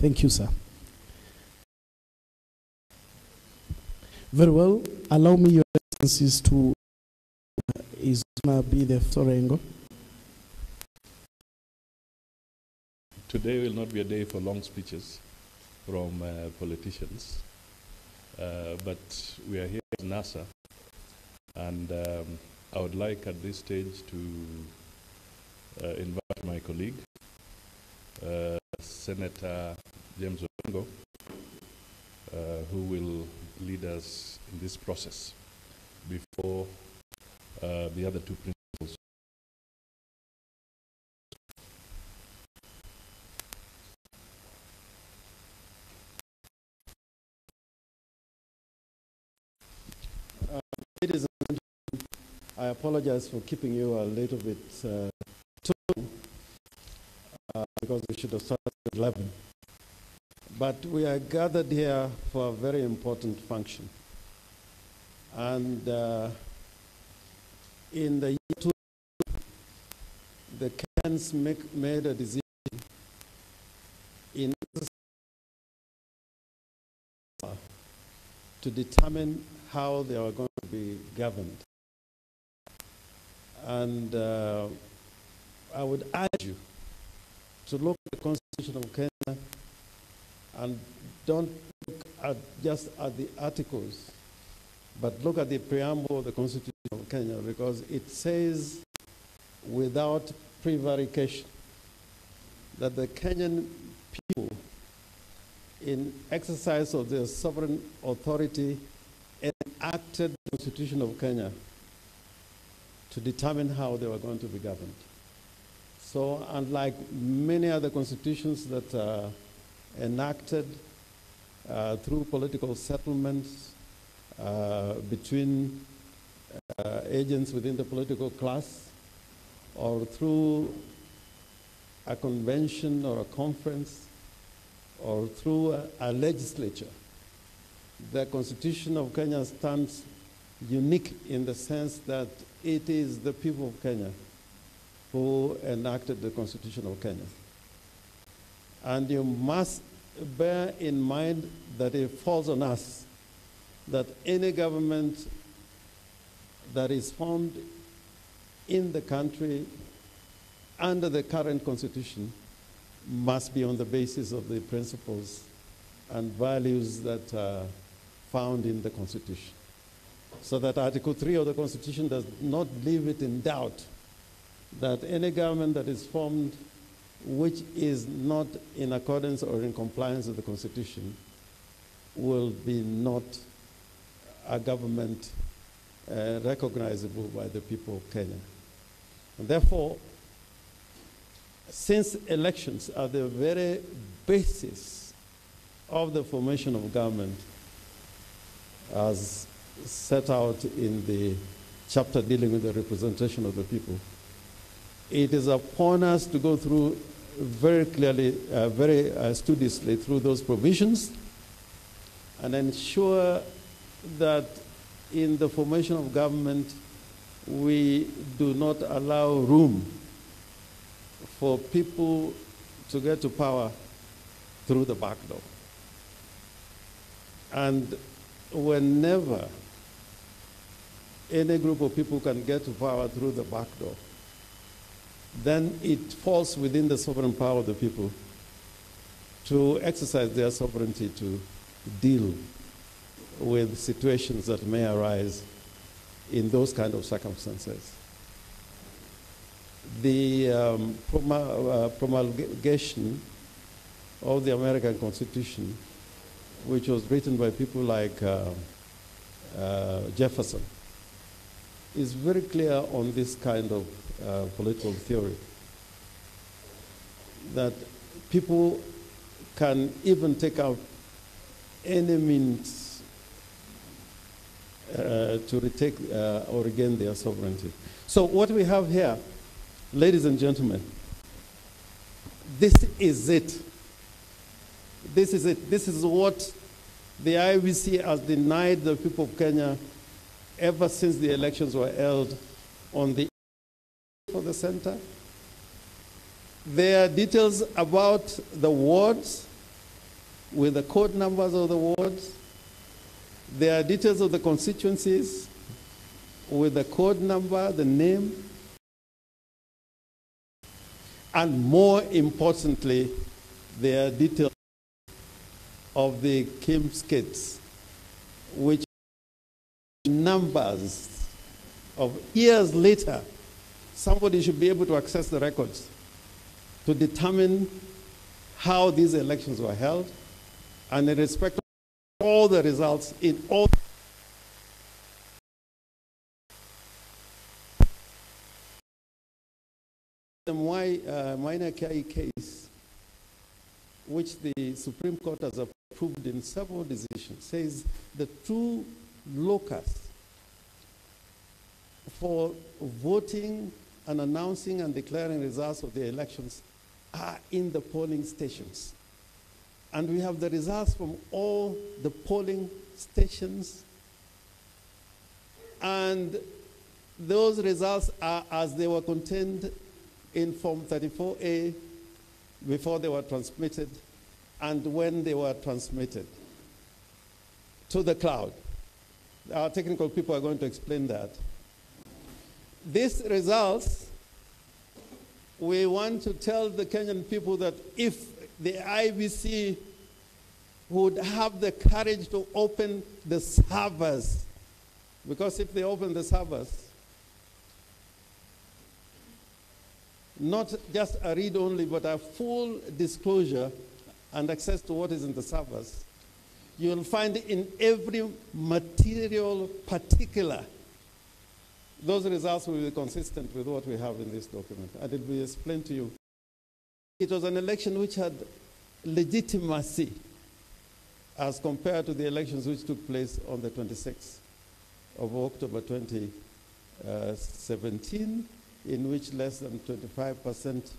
Thank you, sir. Very well. Allow me, Your Excellencies, to is going to be the Sorengo. Today will not be a day for long speeches from politicians, but we are here at NASA, and I would like at this stage to invite my colleague, Senator James Orengo, who will lead us in this process before the other two principals. Ladies and gentlemen, I apologize for keeping you a little bit too long, because we should have started at 11. But we are gathered here for a very important function. And in the year 2000, the Kenyans made a decision in to determine how they are going to be governed. And I would urge you to look at the Constitution of Kenya and don't look at just at the articles, but look at the preamble of the Constitution of Kenya, because it says without prevarication that the Kenyan people, in exercise of their sovereign authority, enacted the Constitution of Kenya to determine how they were going to be governed. So unlike many other constitutions that are enacted through political settlements between agents within the political class, or through a convention or a conference, or through a legislature, the Constitution of Kenya stands unique in the sense that it is the people of Kenya who enacted the Constitution of Kenya. And you must bear in mind that it falls on us that any government that is formed in the country under the current Constitution must be on the basis of the principles and values that are found in the Constitution. So that Article 3 of the Constitution does not leave it in doubt that any government that is formed which is not in accordance or in compliance with the Constitution will be not a government recognizable by the people of Kenya. And therefore, since elections are the very basis of the formation of government, as set out in the chapter dealing with the representation of the people, it is upon us to go through very clearly, very studiously through those provisions and ensure that in the formation of government, we do not allow room for people to get to power through the back door. And whenever any group of people can get to power through the back door, then it falls within the sovereign power of the people to exercise their sovereignty to deal with situations that may arise in those kind of circumstances. The promulgation of the American Constitution, which was written by people like Jefferson, is very clear on this kind of political theory, that people can even take out any means to retake or regain their sovereignty. So what we have here, ladies and gentlemen, this is it. This is it. This is what the IEBC has denied the people of Kenya ever since the elections were held on the for the center. There are details about the wards, with the code numbers of the wards. There are details of the constituencies with the code number, the name, and more importantly, there are details of the KIMS kits, which numbers of years later, somebody should be able to access the records to determine how these elections were held, and in respect of all the results in all. The Maina Kai case, which the Supreme Court has approved in several decisions, says the true locus for voting and announcing and declaring results of the elections are in the polling stations. And we have the results from all the polling stations. And those results are as they were contained in Form 34A before they were transmitted and when they were transmitted to the cloud. Our technical people are going to explain that. These results, we want to tell the Kenyan people that if the IEBC would have the courage to open the servers, because if they open the servers, not just a read-only, but a full disclosure and access to what is in the servers, you'll find in every material particular, those results will be consistent with what we have in this document. And it will be explained to you. It was an election which had legitimacy as compared to the elections which took place on the 26th of October 2017, in which less than 25%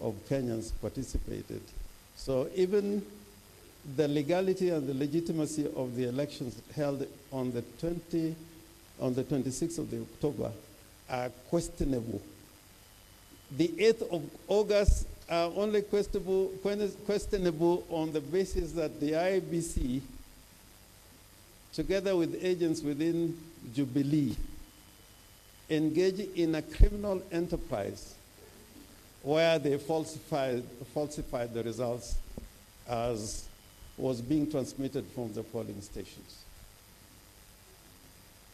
of Kenyans participated. So even the legality and the legitimacy of the elections held on the 26th of October are questionable. The 8th of August are only questionable on the basis that the IEBC, together with agents within Jubilee, engaged in a criminal enterprise where they falsified the results as was being transmitted from the polling stations.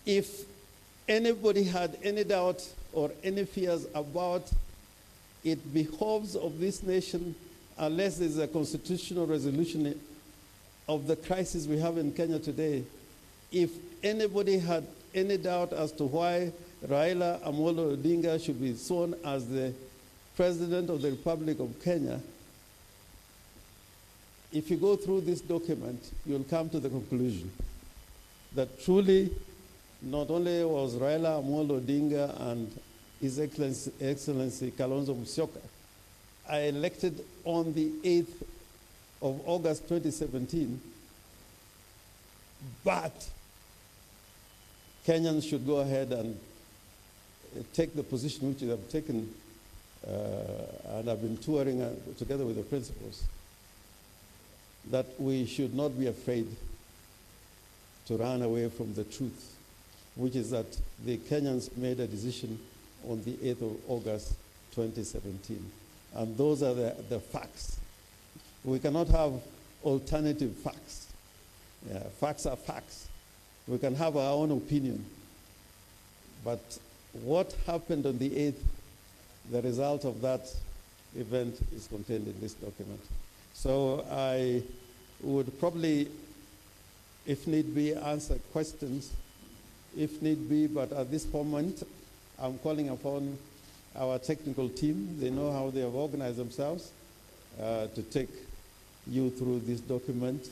If anybody had any doubt or any fears about it, behoves of this nation, unless there's a constitutional resolution of the crisis we have in Kenya today, if anybody had any doubt as to why Raila Amolo Odinga should be sworn as the President of the Republic of Kenya, if you go through this document, you'll come to the conclusion that truly not only was Raila Amolo Odinga and His Excellency Kalonzo Musyoka elected on the 8th of August 2017, but Kenyans should go ahead and take the position which they have taken and have been touring together with the principals, that we should not be afraid to run away from the truth, which is that the Kenyans made a decision on the 8th of August 2017. And those are the facts. We cannot have alternative facts. Yeah, facts are facts. We can have our own opinion. But what happened on the 8th, the result of that event is contained in this document. So I would probably, if need be, answer questions, if need be, but at this moment, I'm calling upon our technical team. They know how they have organized themselves to take you through this document.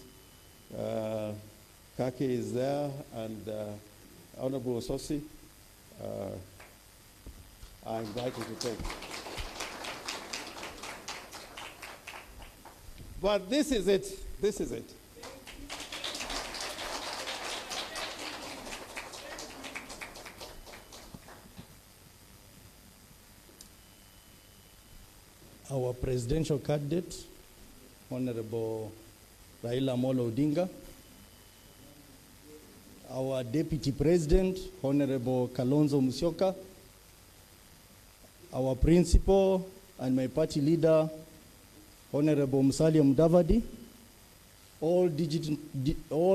Kake is there, and Honorable Ososi, I invite you to take. But this is it. This is it. Our presidential candidate, Honorable Raila Amolo Odinga, our Deputy President, Honorable Kalonzo Musyoka, our Principal and my party leader, Honorable Musalia Mudavadi, all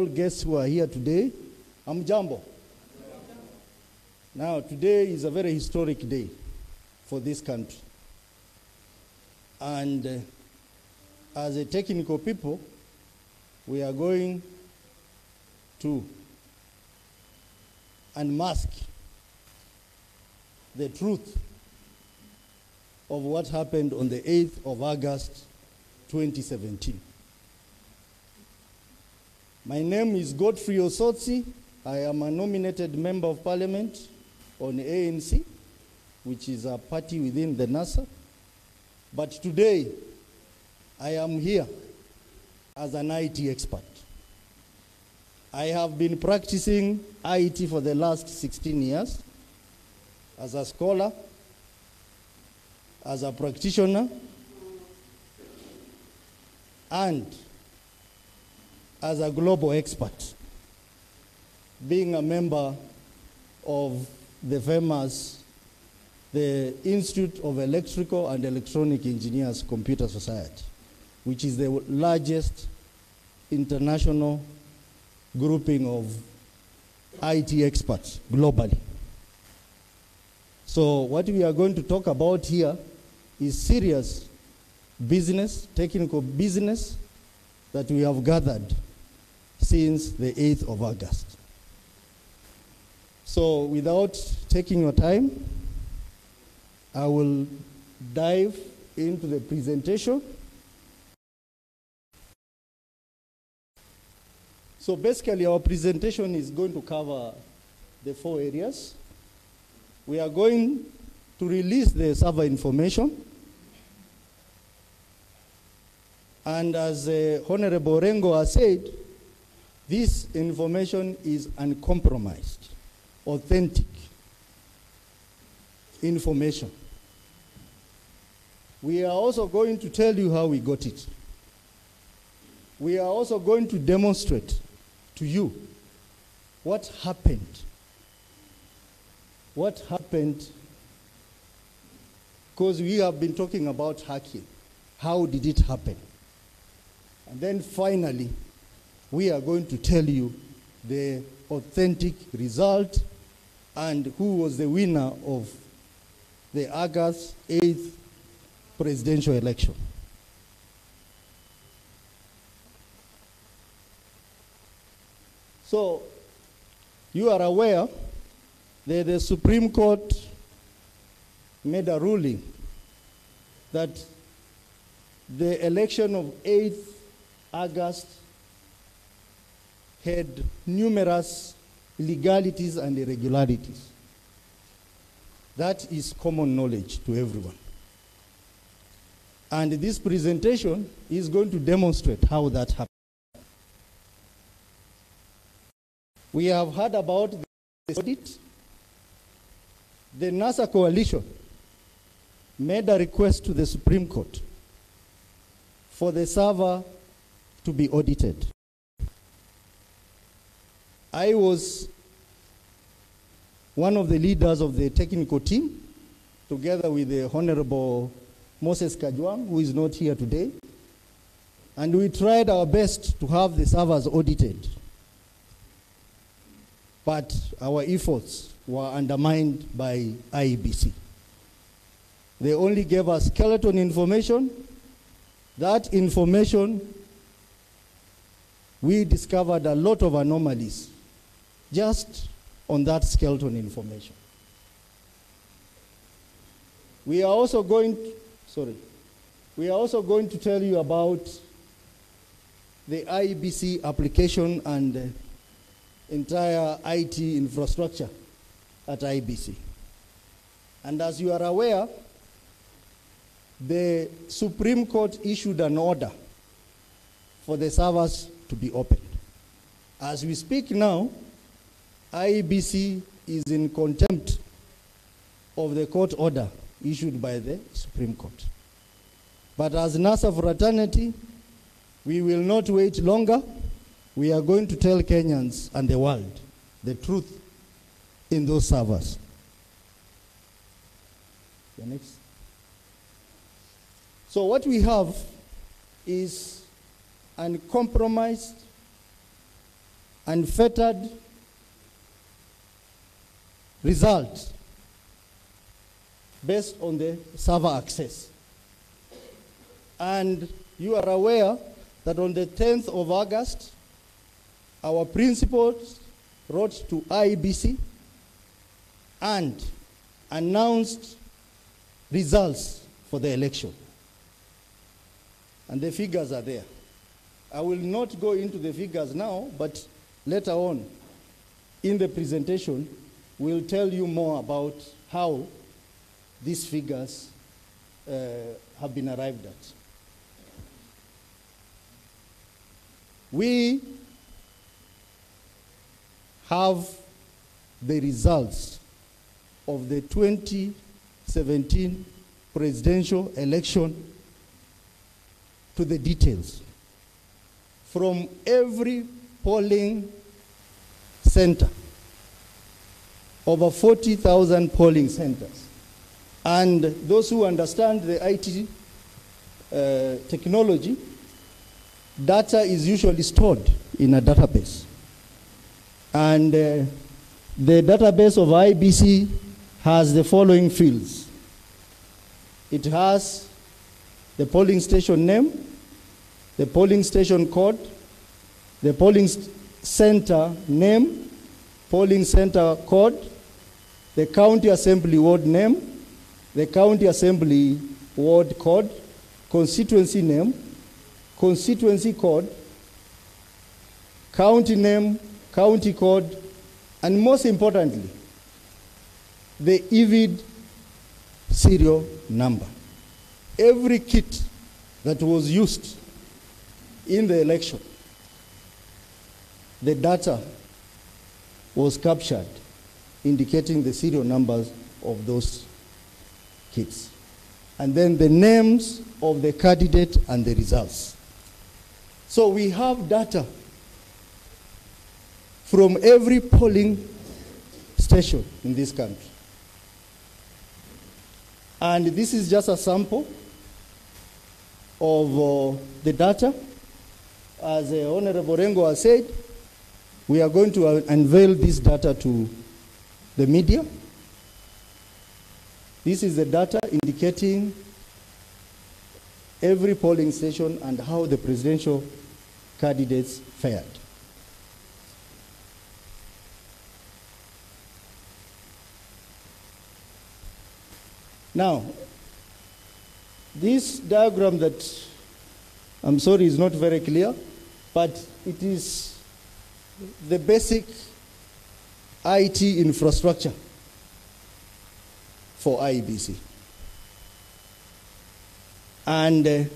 guests who are here today, Amjambo. Now, today is a very historic day for this country. And as a technical people, we are going to unmask the truth of what happened on the 8th of August, 2017. My name is Godfrey Osotsi. I am a nominated member of parliament on ANC, which is a party within the NASA. But today, I am here as an IT expert. I have been practicing IT for the last 16 years as a scholar, as a practitioner, and as a global expert, being a member of the famous Institute of Electrical and Electronic Engineers Computer Society, which is the largest international grouping of IT experts globally. So what we are going to talk about here is serious business, technical business that we have gathered since the 8th of August. So without taking your time, I will dive into the presentation. So basically our presentation is going to cover the 4 areas. We are going to release the server information. And as Honorable Orengo has said, this information is uncompromised, authentic information. We are also going to tell you how we got it. We are also going to demonstrate to you what happened. What happened, because we have been talking about hacking. How did it happen? And then finally, we are going to tell you the authentic result and who was the winner of the August 8th presidential election. So, you are aware that the Supreme Court made a ruling that the election of 8th August had numerous illegalities and irregularities. That is common knowledge to everyone. And this presentation is going to demonstrate how that happened. We have heard about the audit. The NASA coalition made a request to the Supreme Court for the server to be audited. I was one of the leaders of the technical team, together with the Honorable Moses Kajwang, who is not here today. And we tried our best to have the servers audited. But our efforts were undermined by IEBC. They only gave us skeleton information. That information, we discovered a lot of anomalies just on that skeleton information. We are also going to tell you about the IEBC application and entire IT infrastructure at IEBC. And as you are aware, the Supreme Court issued an order for the servers to be opened. As we speak now, IEBC is in contempt of the court order issued by the Supreme Court. But as NASA fraternity, We will not wait longer. We are going to tell Kenyans and the world the truth in those servers. Next. So what we have is uncompromised, unfettered result based on the server access. And you are aware that on the 10th of August, our principals wrote to IEBC and announced results for the election. And the figures are there. I will not go into the figures now, but later on in the presentation, we'll tell you more about how these figures have been arrived at. We have the results of the 2017 presidential election to the details. From every polling center, over 40,000 polling centers. And those who understand the IT technology, data is usually stored in a database. And the database of IEBC has the following fields. It has the polling station name, the polling station code, the polling center name, polling center code, the county assembly ward name, the county assembly ward code, constituency name, constituency code, county name, county code, and most importantly, the EVID serial number. Every kit that was used in the election, the data was captured, indicating the serial numbers of those kits. And then the names of the candidate and the results. So we have data from every polling station in this country. And this is just a sample of the data. As Honorable Rengo has said, we are going to unveil this data to the media. This is the data indicating every polling station and how the presidential candidates fared. Now, this diagram that, I'm sorry, is not very clear, but it is the basic IT infrastructure for IEBC. And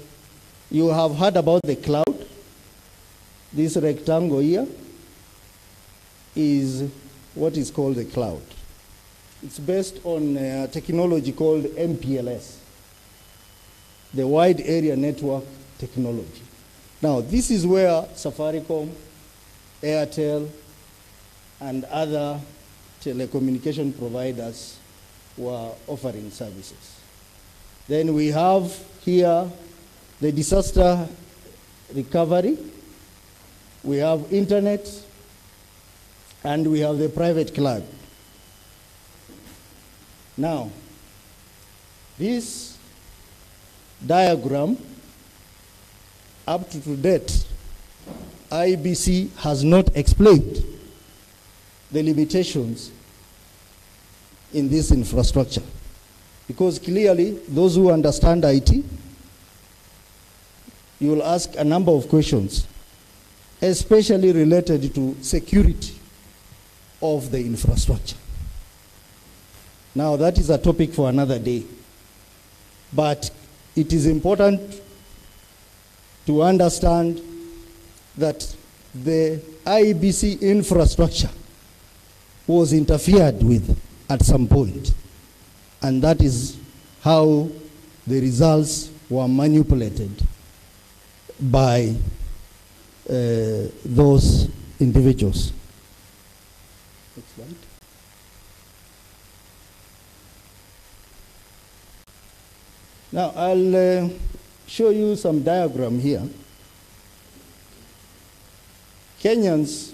you have heard about the cloud. This rectangle here is what is called the cloud. It's based on a technology called MPLS, the Wide Area Network Technology. Now, this is where Safaricom, Airtel, and other telecommunication providers were offering services. Then we have here the disaster recovery, we have internet, and we have the private cloud. Now, this diagram, up to date, IEBC has not explained the limitations in this infrastructure. Because clearly, those who understand IT, you will ask a number of questions, especially related to security of the infrastructure. Now, that is a topic for another day. But it is important to understand that the IEBC infrastructure was interfered with at some point. And that is how the results were manipulated by those individuals. Next slide. Now I'll show you some diagram here. Kenyans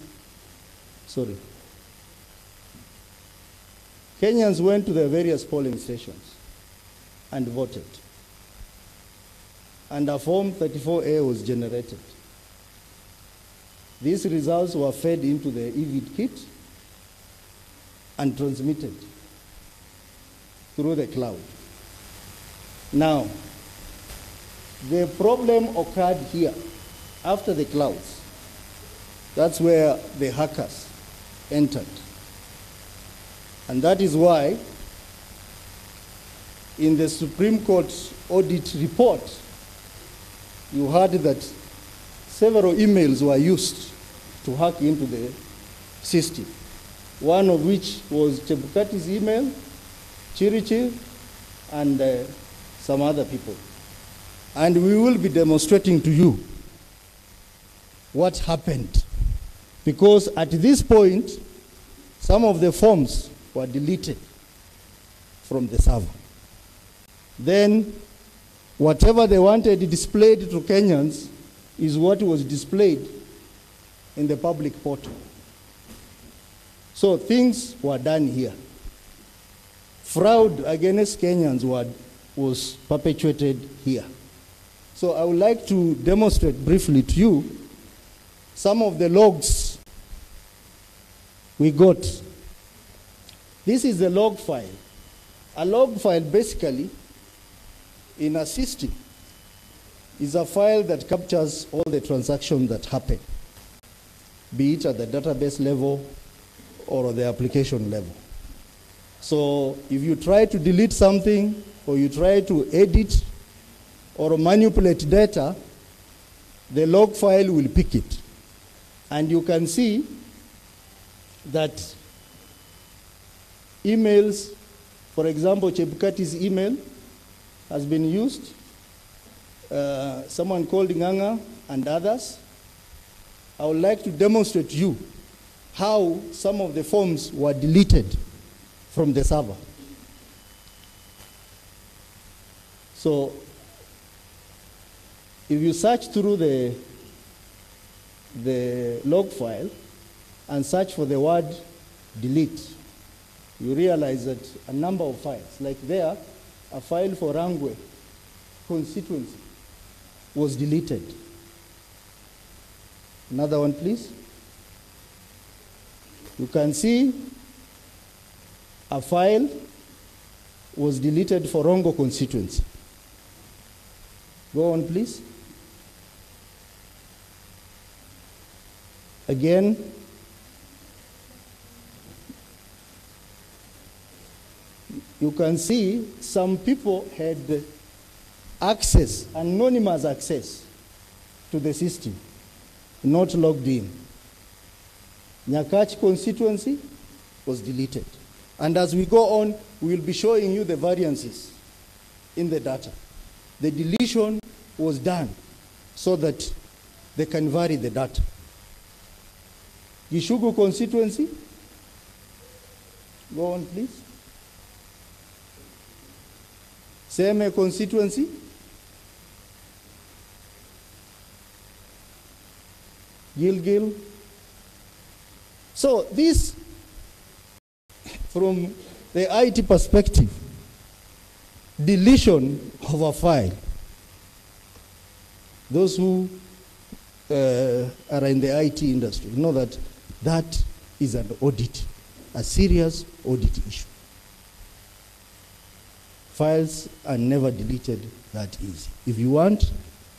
went to the various polling stations and voted. And a Form 34A was generated. These results were fed into the EVID kit and transmitted through the cloud. Now, the problem occurred here after the clouds. That's where the hackers entered. And that is why in the Supreme Court audit report, you heard that several emails were used to hack into the system. One of which was Chebukati's email, Chirichir, and some other people. And we will be demonstrating to you what happened. Because at this point, some of the forms were deleted from the server. Then, whatever they wanted displayed to Kenyans is what was displayed in the public portal. So things were done here. Fraud against Kenyans was perpetuated here. So I would like to demonstrate briefly to you some of the logs we got. This is the log file. A log file basically in a system is a file that captures all the transactions that happen, be it at the database level or the application level. So if you try to delete something or you try to edit or manipulate data, the log file will pick it. And you can see that emails, for example, Chebukati's email has been used, someone called Nganga and others. I would like to demonstrate to you how some of the forms were deleted from the server. So if you search through the log file and search for the word delete, you realize that a number of files, like there, a file for Rangwe constituency was deleted. Another one, please. You can see a file was deleted for Rongo constituency. Go on, please. Again, you can see some people had access, anonymous access to the system, not logged in. Nyakach constituency was deleted. And as we go on, we will be showing you the variances in the data. The deletion was done so that they can vary the data. Gishugu constituency, go on please. Seme constituency, Gilgil. So this, from the IT perspective, deletion of a file, those who are in the IT industry know that that is an audit, a serious audit issue. Files are never deleted that easy. If you want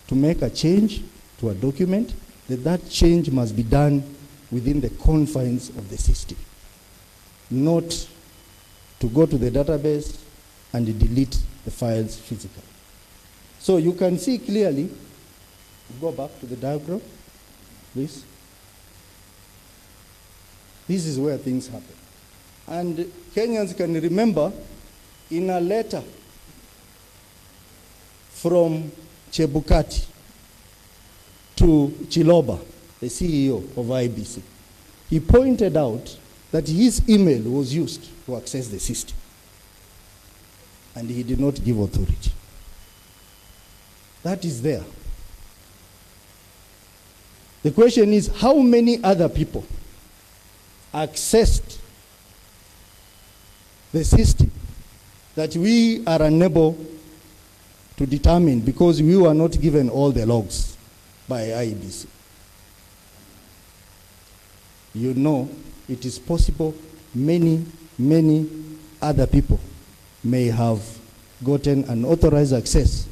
to make a change to a document, that change must be done within the confines of the system, not to go to the database and delete the files physically. So you can see clearly, go back to the diagram, please. This is where things happen. And Kenyans can remember in a letter from Chebukati, to Chiloba, the CEO of IBC. He pointed out that his email was used to access the system, and he did not give authority. That is there. The question is, how many other people accessed the system that we are unable to determine because we were not given all the logs by IBC? You know, it is possible many other people may have gotten unauthorized access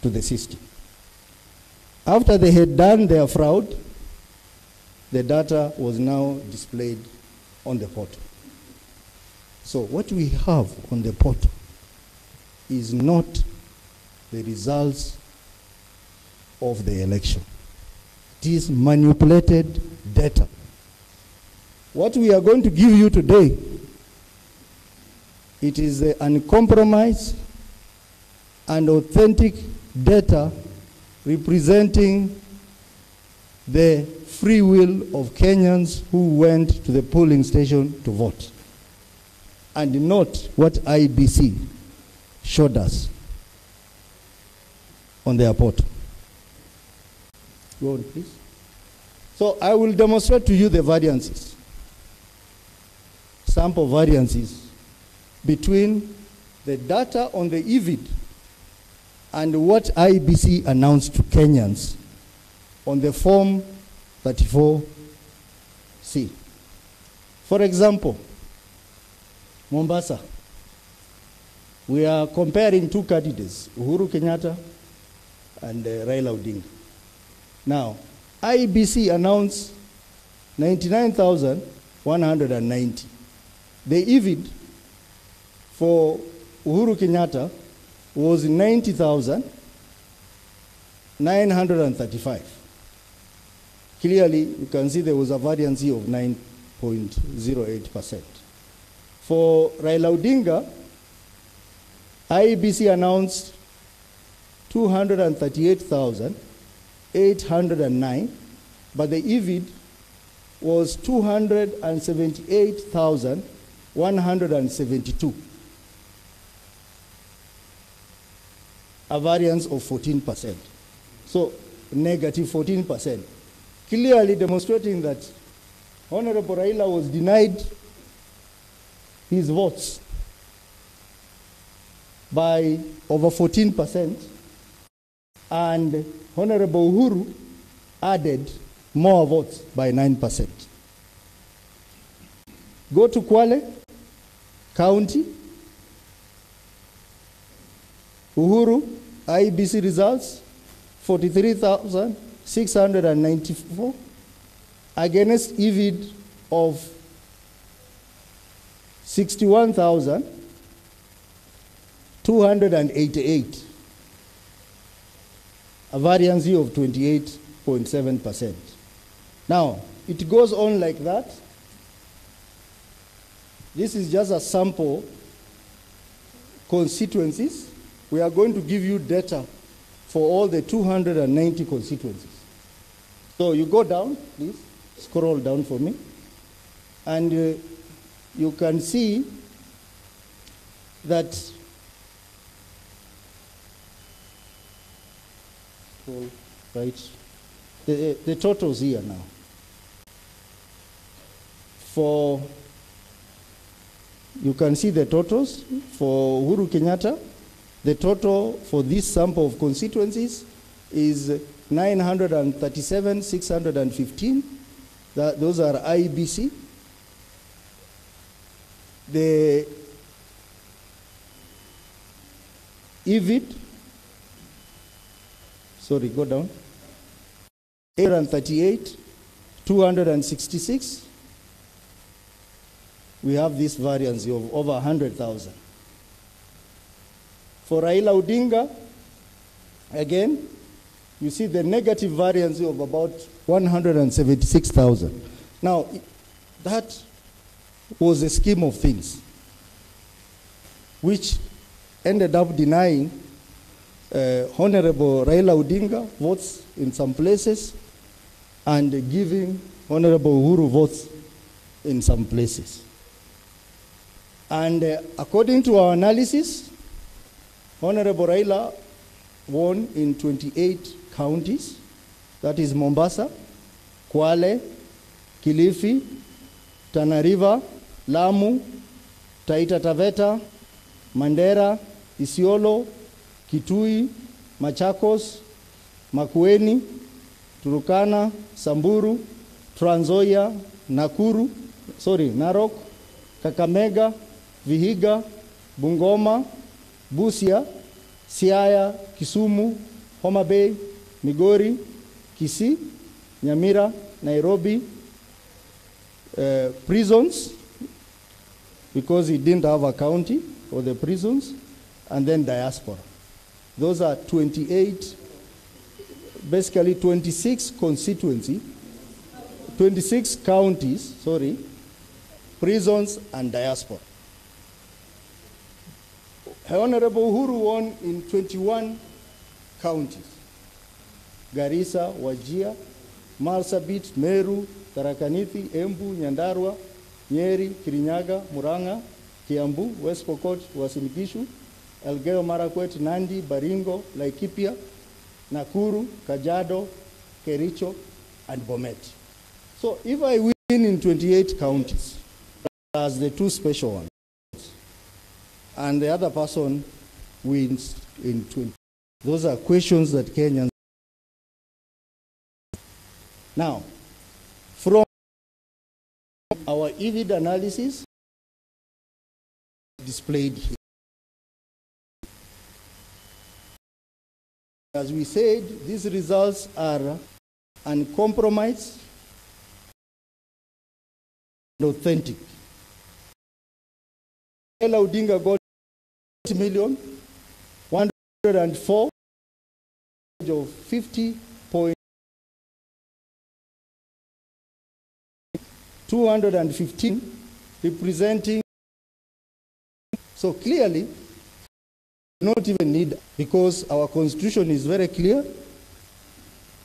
to the system. After they had done their fraud, the data was now displayed on the portal. So what we have on the portal is not the results of the election. It is manipulated data. What we are going to give you today, it is the uncompromised and authentic data representing the free will of Kenyans who went to the polling station to vote, and not what IBC showed us on their portal. Go on, please. So I will demonstrate to you the variances, sample variances between the data on the EVID and what IBC announced to Kenyans on the Form 34C. For example, Mombasa, we are comparing two candidates, Uhuru Kenyatta and Raila Odinga. Now, IBC announced 99,190. The EVID for Uhuru Kenyatta was 90,935. Clearly, you can see there was a variance of 9.08%. For Raila Odinga, IEBC announced 238,809, but the EVID was 278,172. A variance of 14%. So negative 14%. Clearly demonstrating that Honorable Raila was denied his votes by over 14%, and Honorable Uhuru added more votes by 9%. Go to Kwale County. Uhuru, IEBC results, 43,694 against EVID of 61,288, a variance of 28.7%. Now, it goes on like that. This is just a sample constituencies. We are going to give you data for all the 290 constituencies. So you go down, please, scroll down for me, and you can see that right, the totals here now. For, you can see the totals for Uhuru Kenyatta. The total for this sample of constituencies is 937,615. Those are IEBC. The EVID, sorry, go down. 838, 266. We have this variance of over 100,000. For Raila Odinga, again, you see the negative variance of about 176,000. Now, that was a scheme of things which ended up denying Honorable Raila Odinga votes in some places and giving Honorable Uhuru votes in some places. And according to our analysis, Honorable Raila won in 28 counties, that is Mombasa, Kwale, Kilifi, Tana River, Lamu, Taita Taveta, Mandera, Isiolo, Kitui, Machakos, Makueni, Turukana, Samburu, Trans Nzoia, Narok, Kakamega, Vihiga, Bungoma, Busia, Siaya, Kisumu, Homa Bay, Migori, Kisii, Nyamira, Nairobi, prisons, because he didn't have a county for the prisons, and then diaspora. Those are 28, basically 26 constituency, 26 counties, prisons and diaspora. Honorable Uhuru won in 21 counties: Garissa, Wajir, Marsabit, Meru, Tharaka Nithi, Embu, Nyandarua, Nyeri, Kirinyaga, Murang'a, Kiambu, West Pokot, Uasin Gishu, Elgeyo Marakwet, Nandi, Baringo, Laikipia, Nakuru, Kajiado, Kericho, and Bomet. So if I win in 28 counties, as the two special ones, and the other person wins in 20, those are questions that Kenyans. Now, from our EVID analysis displayed here, as we said, these results are uncompromised and authentic. Raila Odinga got 8,104,000 of 50.215 representing. So clearly, not even need, because our constitution is very clear,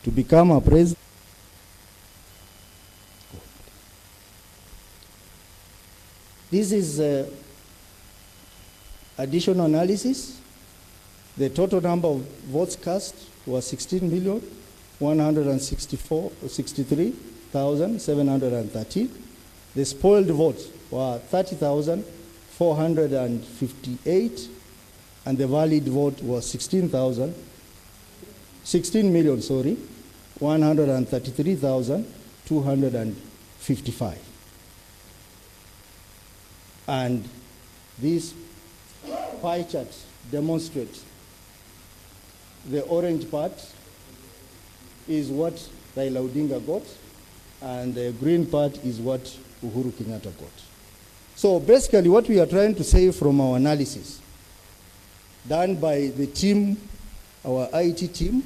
to become a president. This is additional analysis. The total number of votes cast was 16,163,713. The spoiled votes were 30,458, and the valid vote was 16,133,255. And these pie charts demonstrate the orange part is what Raila Odinga got, and the green part is what Uhuru Kenyatta got. So basically what we are trying to say from our analysis done by the team, our IT team,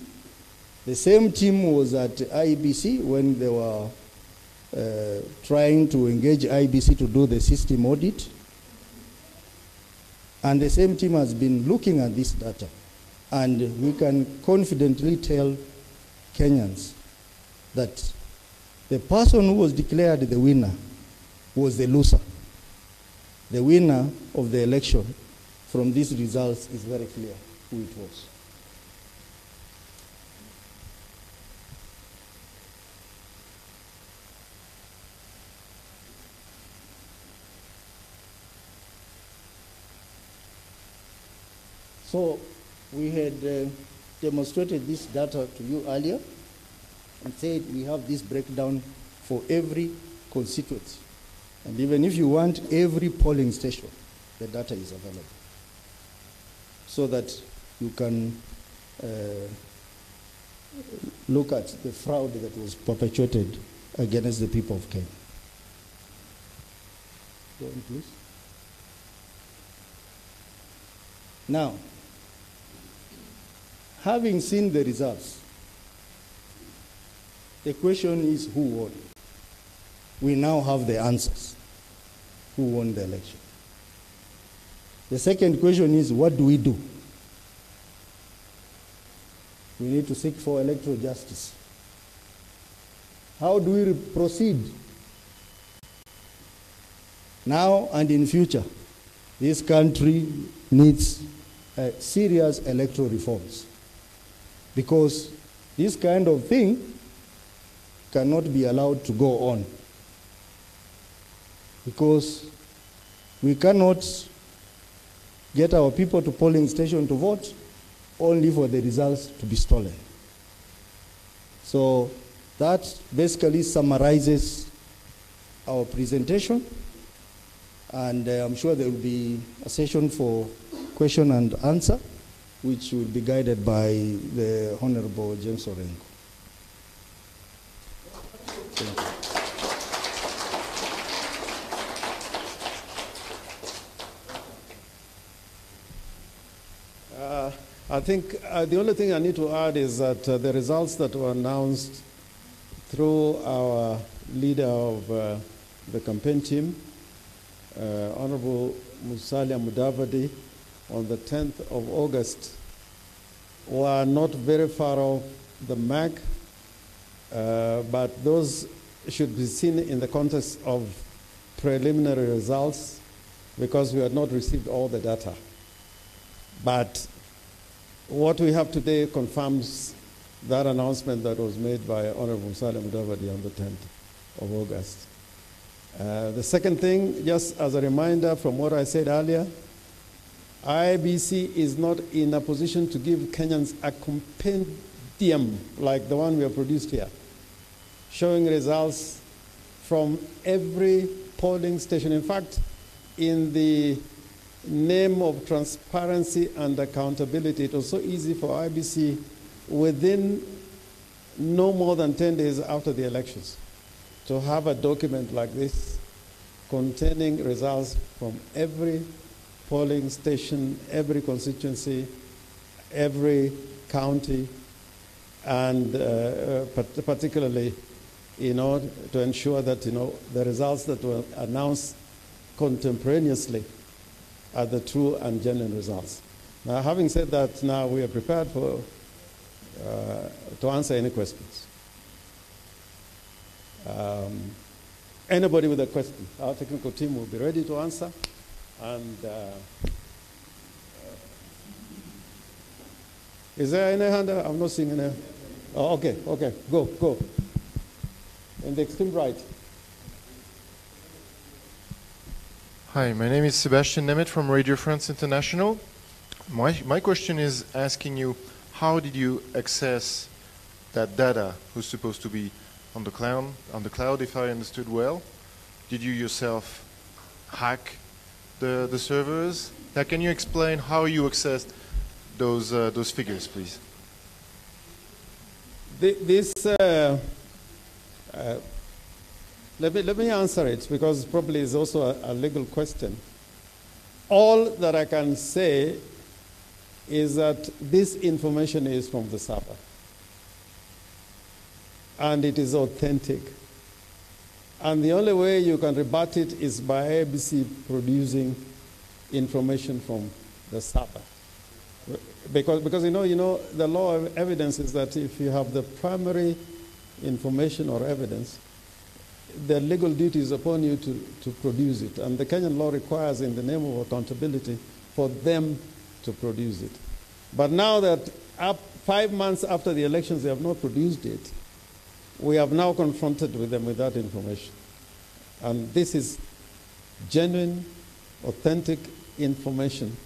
the same team was at IEBC when they were trying to engage IEBC to do the system audit. And the same team has been looking at this data. And we can confidently tell Kenyans that the person who was declared the winner was the loser. The winner of the election from these results is very clear who it was. So we had demonstrated this data to you earlier and said we have this breakdown for every constituency. And even if you want every polling station, the data is available, so that you can look at the fraud that was perpetrated against the people of Kenya. Go on, please. Now, having seen the results, the question is who won? We now have the answers. Who won the election? The second question is, what do we do? we need to seek for electoral justice. How do we proceed? Now and in future, this country needs serious electoral reforms, because this kind of thing cannot be allowed to go on, because we cannot get our people to polling station to vote only for the results to be stolen. So that basically summarizes our presentation, and I'm sure there will be a session for question and answer, which will be guided by the Honorable James Orengo. Thank you. I think the only thing I need to add is that the results that were announced through our leader of the campaign team, Honorable Musalia Mudavadi, on the 10th of August, were not very far off the mark, but those should be seen in the context of preliminary results, because we had not received all the data. But what we have today confirms that announcement that was made by Honorable Musalia Mudavadi on the 10th of August. The second thing, just as a reminder from what I said earlier, IEBC is not in a position to give Kenyans a compendium like the one we have produced here, showing results from every polling station. In fact, in the name of transparency and accountability, it was so easy for IEBC within no more than 10 days after the elections to have a document like this containing results from every polling station, every constituency, every county, and particularly, to ensure that, the results that were announced contemporaneously are the true and genuine results. Now, having said that, now we are prepared to answer any questions. Anybody with a question, our technical team will be ready to answer. And is there any hand? I'm not seeing any. Oh, okay, go. In the extreme right. Hi, my name is Sebastian Nemeth from Radio France International. My question is asking you, how did you access that data who's supposed to be on the cloud, if I understood well? Did you yourself hack the servers? Now, can you explain how you accessed those figures, please? Let me answer it, because probably it's also a legal question. All that I can say is that this information is from the server, and it is authentic. And the only way you can rebut it is by IEBC producing information from the server. Because the law of evidence is that if you have the primary information or evidence, the legal duty is upon you to produce it. And the Kenyan law requires, in the name of accountability, for them to produce it. But now that 5 months after the elections they have not produced it, we have now confronted with them with that information. And this is genuine, authentic information,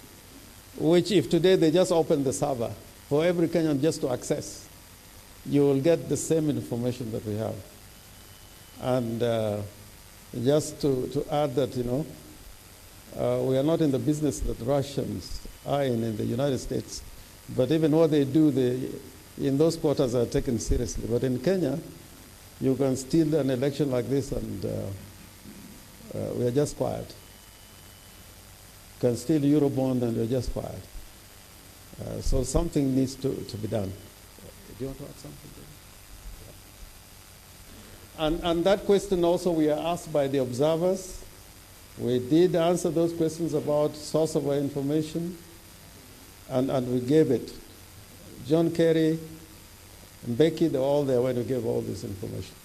which if today they just open the server for every Kenyan just to access, you will get the same information that we have. And just to add that, we are not in the business that Russians are in the United States. But even what they do, in those quarters are taken seriously. But in Kenya, you can steal an election like this and we are just quiet. You can steal Eurobond and we're just quiet. So something needs to be done. Do you want to add something? And that question also we are asked by the observers. We did answer those questions about source of our information, and we gave it. John Kerry And Becky, they're all there when we gave all this information.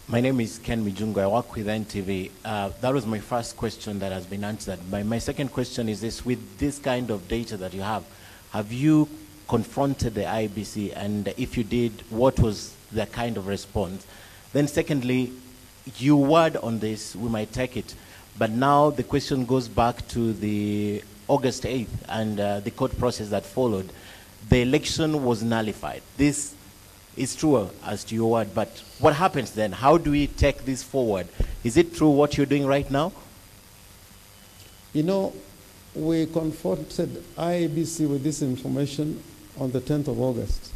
My name is Ken Mijungo. I work with NTV. That was my first question that has been answered. My second question is this: with this kind of data that you have you confronted the IEBC? And if you did, what was the kind of response? Then secondly, you word on this, we might take it. But now the question goes back to the August 8th and the court process that followed. The election was nullified. This is true as to your word, but what happens then? How do we take this forward? Is it true what you're doing right now? You know, we confronted IEBC with this information on the 10th of August.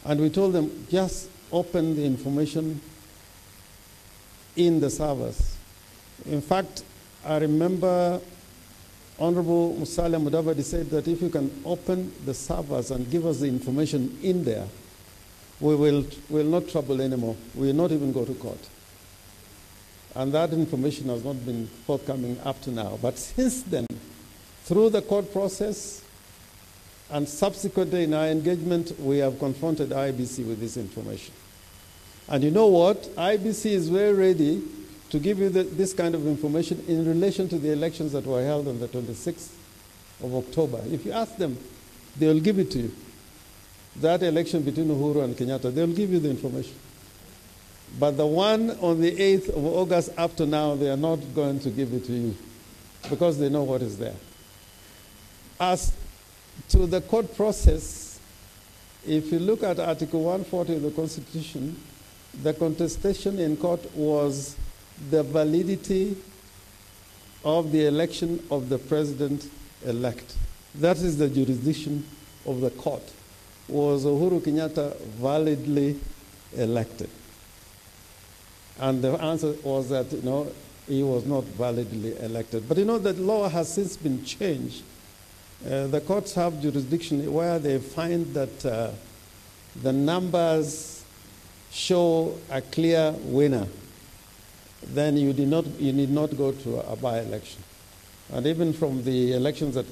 And we told them, just open the information in the servers. In fact, I remember Honorable Musalia Mudavadi said that if you can open the servers and give us the information in there, we will not trouble anymore. We will not even go to court. And that information has not been forthcoming up to now. But since then, through the court process and subsequently in our engagement, we have confronted IEBC with this information. And you know what? IEBC is very ready to give you this kind of information in relation to the elections that were held on the 26th of October. If you ask them, they will give it to you. That election between Uhuru and Kenyatta, they'll give you the information. But the one on the 8th of August up to now, they are not going to give it to you because they know what is there. As to the court process, if you look at Article 140 of the Constitution, the contestation in court was the validity of the election of the president-elect. That is the jurisdiction of the court. Was Uhuru Kenyatta validly elected? And the answer was that, he was not validly elected. But that law has since been changed. The courts have jurisdiction where they find that the numbers show a clear winner. Then you need not go to a by-election. And even from the elections that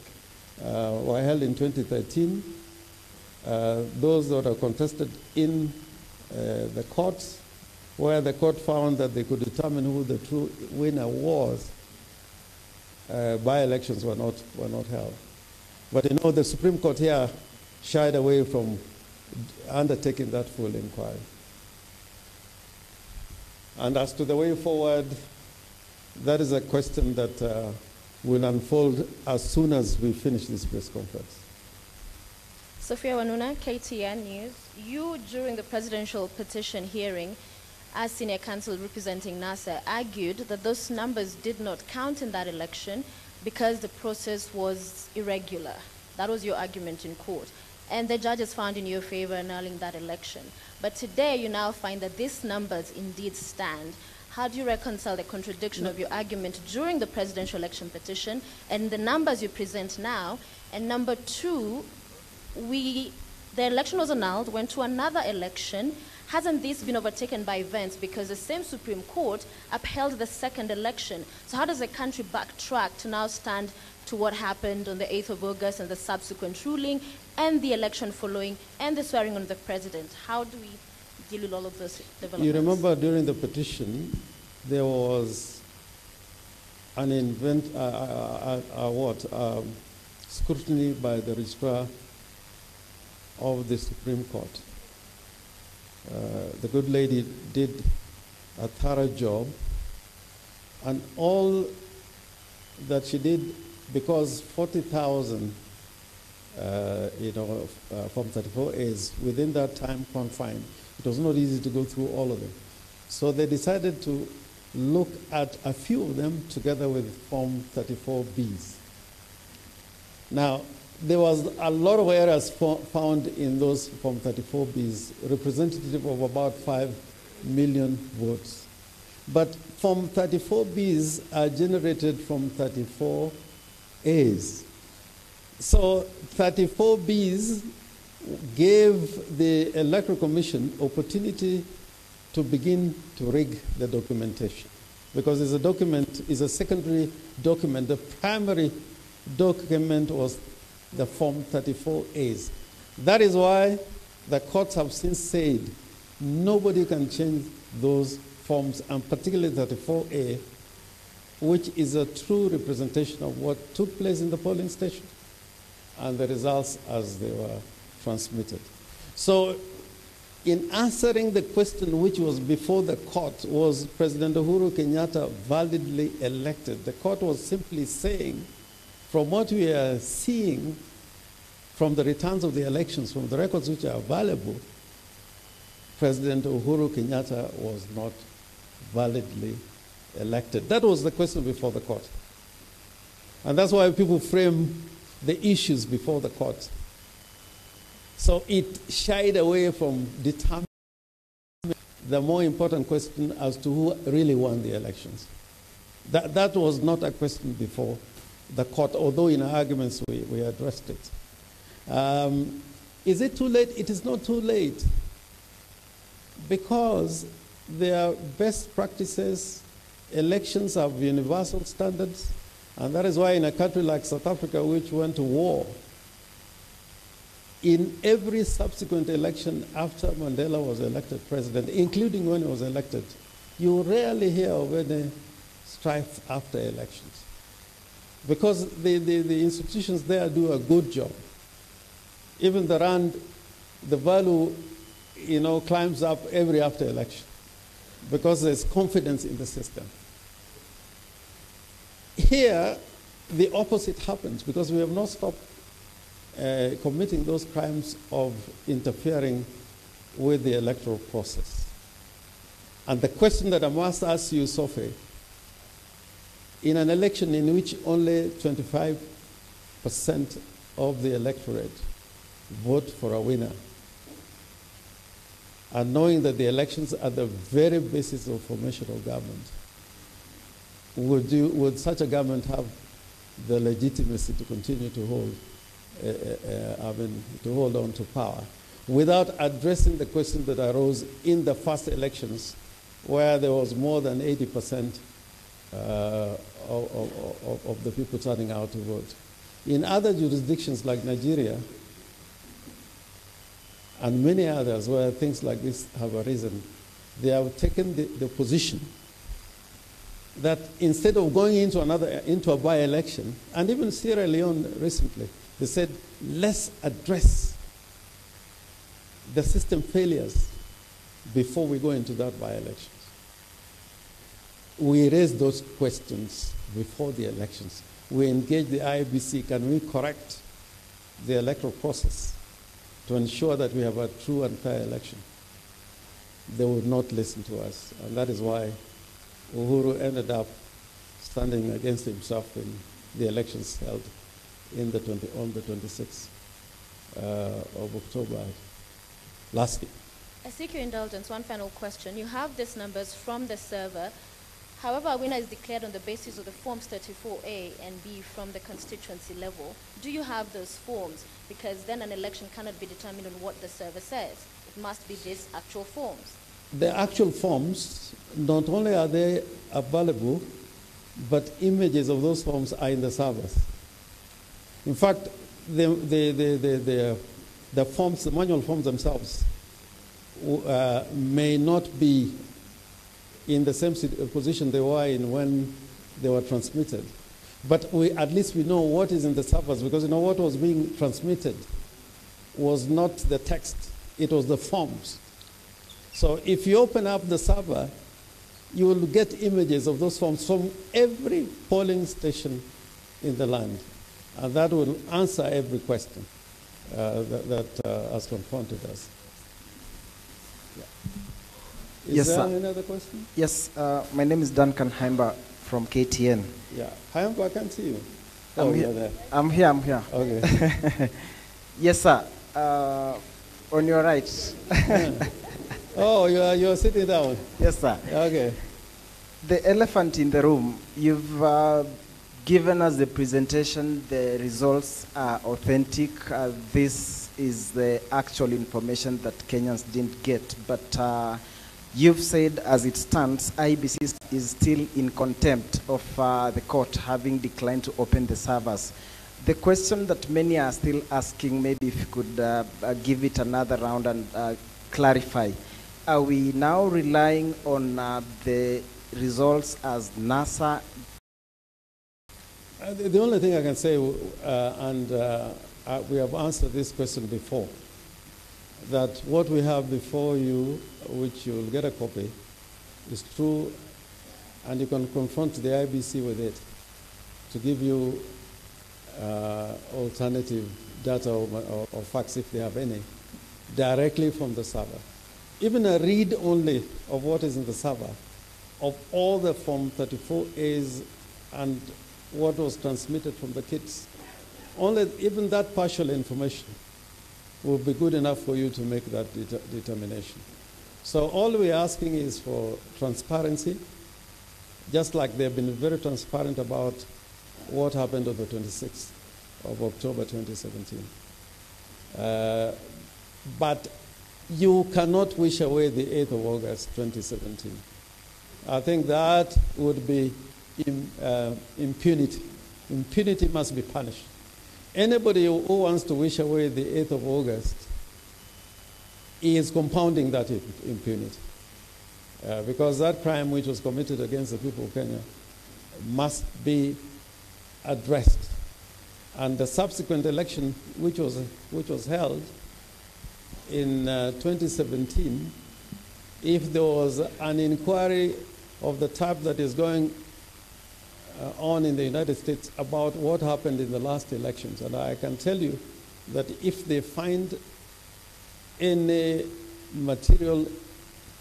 were held in 2013, those that are contested in the courts, where the court found that they could determine who the true winner was, by-elections were not held. But the Supreme Court here shied away from undertaking that full inquiry. And as to the way forward, that is a question that will unfold as soon as we finish this press conference. Sophia Wanuna, KTN News. You, during the presidential petition hearing, as senior counsel representing NASA, argued that those numbers did not count in that election because the process was irregular. That was your argument in court. And the judges found in your favor annulling that election. But today you now find that these numbers indeed stand. How do you reconcile the contradiction of your argument during the presidential election petition and the numbers you present now? And number two, the election was annulled, went to another election. Hasn't this been overtaken by events because the same Supreme Court upheld the second election? So how does the country backtrack to now stand to what happened on the 8th of August and the subsequent ruling and the election following and the swearing on the president? How do we deal with all of those developments? You remember during the petition, there was an scrutiny by the registrar of the Supreme Court. The good lady did a thorough job, and all that she did, because 40,000 from 34 is within that time confine, it was not easy to go through all of them. So they decided to look at a few of them together with Form 34Bs. Now, there was a lot of errors found in those Form 34Bs, representative of about 5 million votes. But Form 34Bs are generated from 34As. So 34Bs gave the Electoral Commission opportunity to begin to rig the documentation. Because it's a secondary document. The primary document was the Form 34As. That is why the courts have since said nobody can change those forms, and particularly 34A, which is a true representation of what took place in the polling station and the results as they were transmitted. So in answering the question which was before the court, was President Uhuru Kenyatta validly elected? The court was simply saying, from what we are seeing from the returns of the elections, from the records which are available, President Uhuru Kenyatta was not validly elected. That was the question before the court. And that's why people frame the issues before the court. So it shied away from determining the more important question as to who really won the elections. That was not a question before the court, although in our arguments we addressed it. Is it too late? It is not too late, because there are best practices. Elections have universal standards, and that is why in a country like South Africa, which went to war, in every subsequent election after Mandela was elected president, including when he was elected, you rarely hear of any strife after elections, because the institutions there do a good job. Even the rand, the value, climbs up every after election, because there's confidence in the system. Here, the opposite happens, because we have not stopped committing those crimes of interfering with the electoral process. And the question that I must ask you, Sophie, in an election in which only 25% of the electorate vote for a winner, and knowing that the elections are the very basis of formation of government, would such a government have the legitimacy to continue to hold, to hold on to power, without addressing the question that arose in the first elections, where there was more than 80% of the people turning out to vote? In other jurisdictions like Nigeria, and many others where things like this have arisen, they have taken the position that instead of going into a by-election, and even Sierra Leone recently, they said, let's address the system failures before we go into that by-elections. We raised those questions before the elections. We engaged the IEBC, can we correct the electoral process to ensure that we have a true and fair election? They would not listen to us, and that is why Uhuru ended up standing against himself in the elections held on the 26th of October last year. I seek your indulgence. One final question. You have these numbers from the server. However, a winner is declared on the basis of the forms 34A and B from the constituency level. Do you have those forms? Because then an election cannot be determined on what the server says. It must be these actual forms. The actual forms, not only are they available, but images of those forms are in the servers. In fact, the forms, the manual forms themselves, may not be in the same position they were in when they were transmitted. But at least we know what is in the servers, because what was being transmitted was not the text, it was the forms. So if you open up the server, you will get images of those forms from every polling station in the land. And that will answer every question that has confronted us. Yeah. Is there another question? Yes, my name is Duncan Haimba from KTN. Yeah, Haimba, I can't see you. I'm here. There. I'm here. Okay. Yes, sir. On your right. Oh, you're sitting down. Yes, sir. Okay. The elephant in the room, you've given us the presentation, the results are authentic. This is the actual information that Kenyans didn't get. But you've said, as it stands, IEBC is still in contempt of the court having declined to open the servers. The question that many are still asking, maybe if you could give it another round and clarify. Are we now relying on the results as NASA? The only thing I can say, we have answered this question before, that what we have before you, which you will get a copy, is true, and you can confront the IBC with it to give you alternative data or facts, if they have any, directly from the server. Even a read only of what is in the server, of all the Form 34As and what was transmitted from the kits, even that partial information will be good enough for you to make that determination. So all we're asking is for transparency, just like they've been very transparent about what happened on the 26th of October 2017. But you cannot wish away the 8th of August 2017. I think that would be impunity. Impunity must be punished. Anybody who wants to wish away the 8th of August is compounding that impunity. Because that crime which was committed against the people of Kenya must be addressed. And the subsequent election, which was held in 2017, if there was an inquiry of the type that is going on in the United States about what happened in the last elections, and I can tell you that if they find any material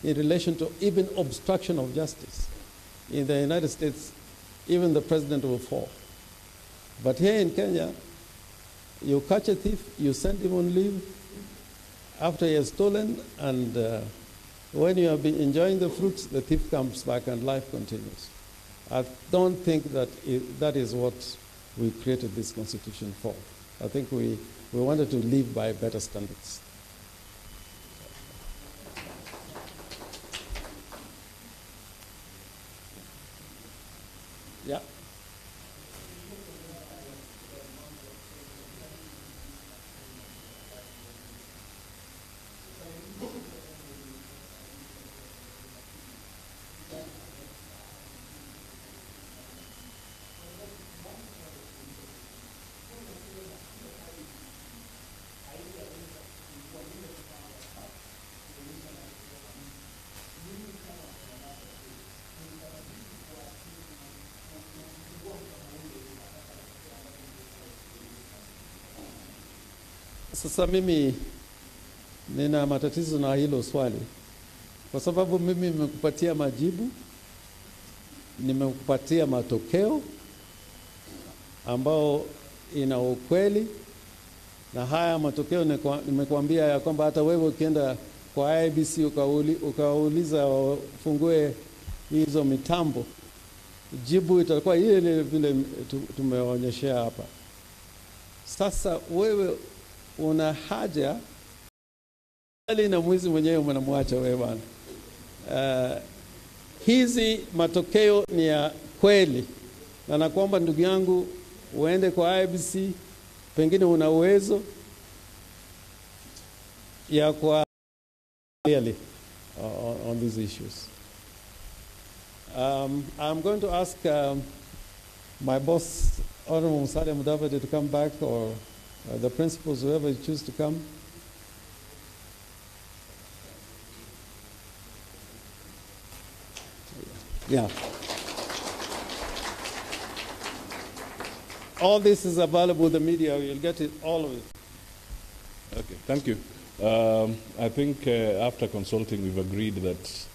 in relation to even obstruction of justice in the United States, even the president will fall. But here in Kenya, you catch a thief, you send him on leave after he has stolen, and when you have been enjoying the fruits, the thief comes back and life continues. I don't think that that is what we created this constitution for. I think we wanted to live by better standards. Yeah. Sasa mimi nina matatizo na hilo swali, kwa sababu mimi nimekupatia majibu, nimekupatia matokeo ambao ina ukweli, na haya matokeo nimekuambia ya kwamba hata wewe ukienda kwa IBC ukauliza wafungue hizo mitambo, jibu itakuwa ile vile tumeonyeshea hapa. Sasa wewe una haja ali na mwizi mwenyewe mnamwacha wewe bwana. Hizi matokeo ni ya kweli, na nakuomba ndugu yangu uende kwa IBC, pengine una uwezo ya kwa clearly on these issues. I'm going to ask my boss, Honorable Musalia Mudavadi, to come back, or the principals, whoever you choose to come. Yeah. All this is available in the media. You'll get it, all of it. Okay, thank you. I think after consulting, we've agreed that